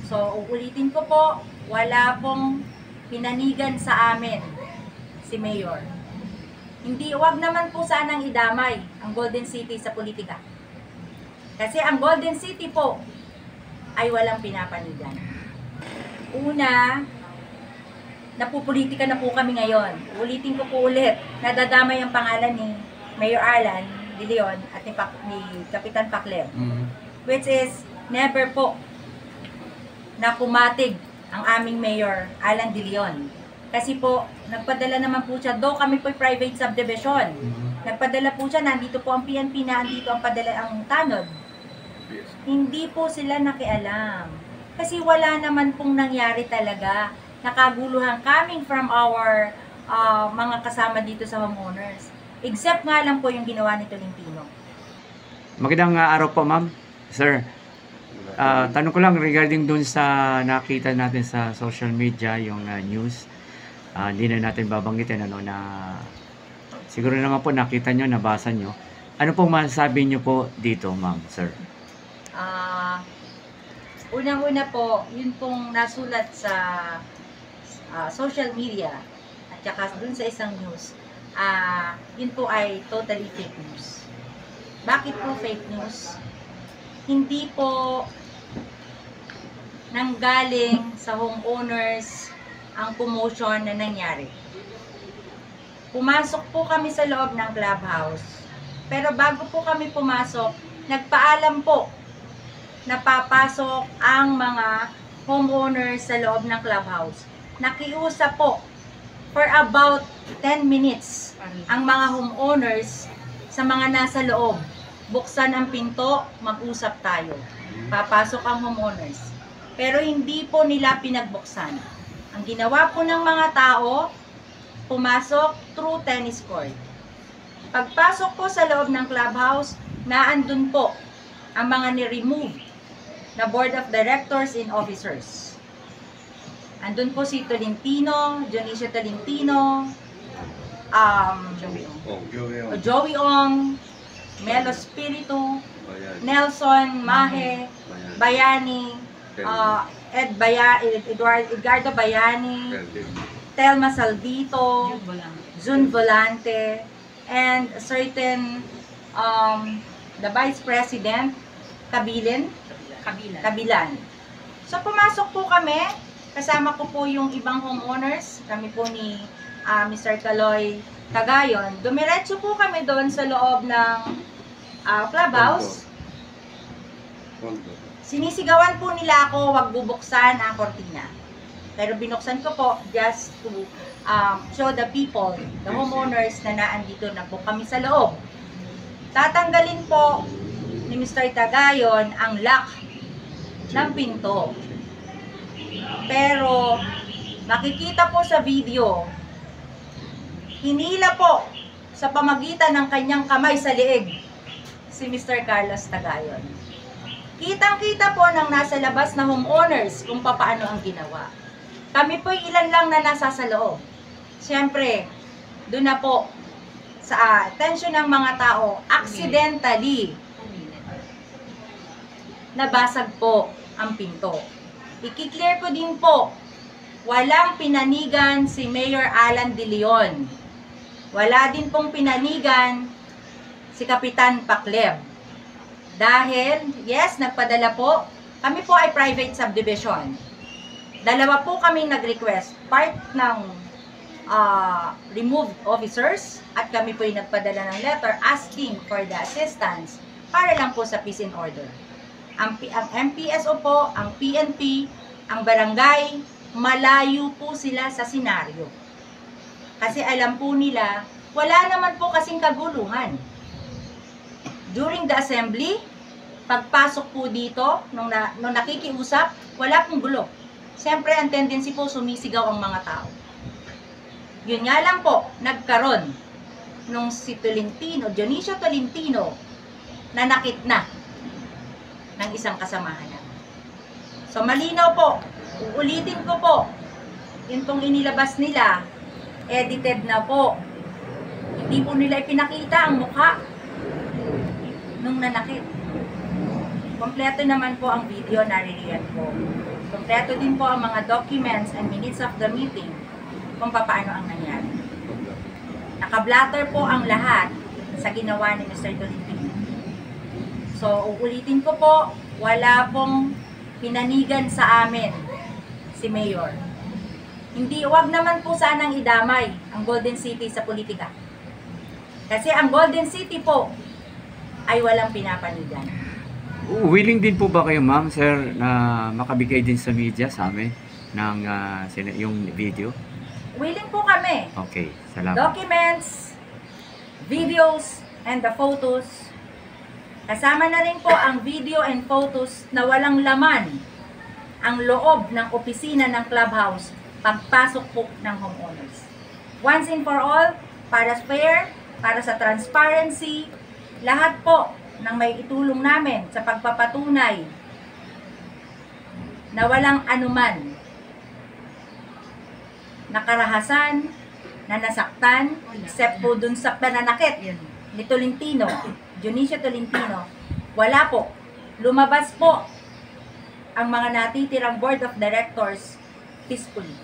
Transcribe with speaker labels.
Speaker 1: So, uulitin ko po, wala pong pinanigan sa amin si Mayor. Hindi, wag naman po sanang idamay ang Golden City sa politika. Kasi ang Golden City po ay walang pinapanigan. Una, napupolitika na po kami ngayon. Ulitin ko po ulit, nadadamay ang pangalan ni Mayor Alan De Leon at ni Kapitan Pacleb. Which is, never po na pumatig ang aming Mayor Alan De Leon. Kasi po, nagpadala naman po siya, though kami po private subdivision, nagpadala po siya, nandito po ang PNP na, andito ang padala ang tanod. Hindi po sila nakialam. Kasi wala naman pong nangyari talaga. Nakaguluhan coming from our mga kasama dito sa homeowners. Except nga lang po yung ginawa ni Tolentino.
Speaker 2: Magandang araw po, ma'am. Sir, tanong ko lang regarding dun sa nakita natin sa social media, yung news. Hindi na natin babanggitin na siguro naman po nakita nyo, nabasa nyo. Ano pong masasabi nyo po dito, ma'am, sir?
Speaker 1: Unang-una po, yun pong nasulat sa social media at saka dun sa isang news, yun po ay totally fake news. Bakit po fake news? Hindi po nanggaling sa homeowners ang commotion na nangyari. Pumasok po kami sa loob ng clubhouse. Pero bago po kami pumasok, nagpaalam po na papasok ang mga homeowners sa loob ng clubhouse. Nakiusap po for about 10 minutes ang mga homeowners sa mga nasa loob. Buksan ang pinto, mag-usap tayo. Papasok ang homeowners. Pero hindi po nila pinagbuksan. Ang ginawa po ng mga tao, pumasok through tennis court. Pagpasok po sa loob ng clubhouse, naandun po ang mga ni-remove na board of directors and officers. Andun po si Tolentino, Dionisio Tolentino, Joey Ong, Melo Espiritu, Nelson Mahe, Bayani, Edgardo Bayani, Telma Salvito, Jun Volante, and certain the Vice President Kabilan. So pumasok po kami, kasama ko po yung ibang homeowners, kami po ni Mr. Caloy Cagayon. Dumiretso po kami doon sa loob ng clubhouse. Sinisigawan po nila ako, wag bubuksan ang kortina. Pero binuksan ko po just to show the people, the homeowners na naandito na po kami sa loob. Tatanggalin po ni Mr. Cagayon ang lock ng pinto. Pero makikita po sa video, hinila po sa pamagitan ng kanyang kamay sa leeg si Mr. Carlos Cagayon. Kitang-kita po ng nasa labas na homeowners kung paano ang ginawa. Kami po ilan lang na nasa sa loob. Siyempre, doon na po sa atensyon ng mga tao, accidentally nabasag po ang pinto. I-clear ko din po, walang pinanigan si Mayor Alan De Leon. Wala din pong pinanigan si Kapitan Pacleb. Dahil, yes, nagpadala po, kami po ay private subdivision. Dalawa po kami nag-request, part ng removed officers, at kami po ay nagpadala ng letter asking for the assistance para lang po sa peace and order. Ang MPSO po, ang PNP, ang barangay, malayo po sila sa senaryo. Kasi alam po nila, wala naman po kasing kaguluhan. During the assembly, pagpasok po dito, nung nakikiusap, wala pong gulo. Siyempre, ang tendency po, sumisigaw ang mga tao. Yun nga lang po, nagkaroon nung si Tolentino, Dionisio Tolentino, nanakit na ng isang kasamahan na. So, malinaw po, uulitin ko po, yun pong inilabas nila, edited na po. Hindi po nila ipinakita ang mukha nung nanakit. Kompleto naman po ang video, naririyan po. kumpleto din po ang mga documents and minutes of the meeting kung paano ang nangyari. Nakablatter po ang lahat sa ginawa ni Mr. Tolentino. So, uulitin ko po, wala pong pinanigan sa amin si Mayor. Wag naman po sanang idamay ang Golden City sa politika. Kasi ang Golden City po ay walang pinapanigan.
Speaker 2: Willing din po ba kayo, ma'am, sir, na makabigay din sa media sa amin ng yung video?
Speaker 1: Willing po kami.
Speaker 2: Okay, salamat.
Speaker 1: Documents, videos, and the photos. Kasama na rin po ang video and photos na walang laman ang loob ng opisina ng clubhouse pagpasok po ng homeowners. Once and for all, para fair, para sa transparency, lahat po ng may itulong namin sa pagpapatunay na walang anuman na karahasan, na nasaktan, except po dun sa pananakit ni Tolentino, Dionisio Tolentino, wala po. Lumabas po ang mga natitirang board of directors peacefully.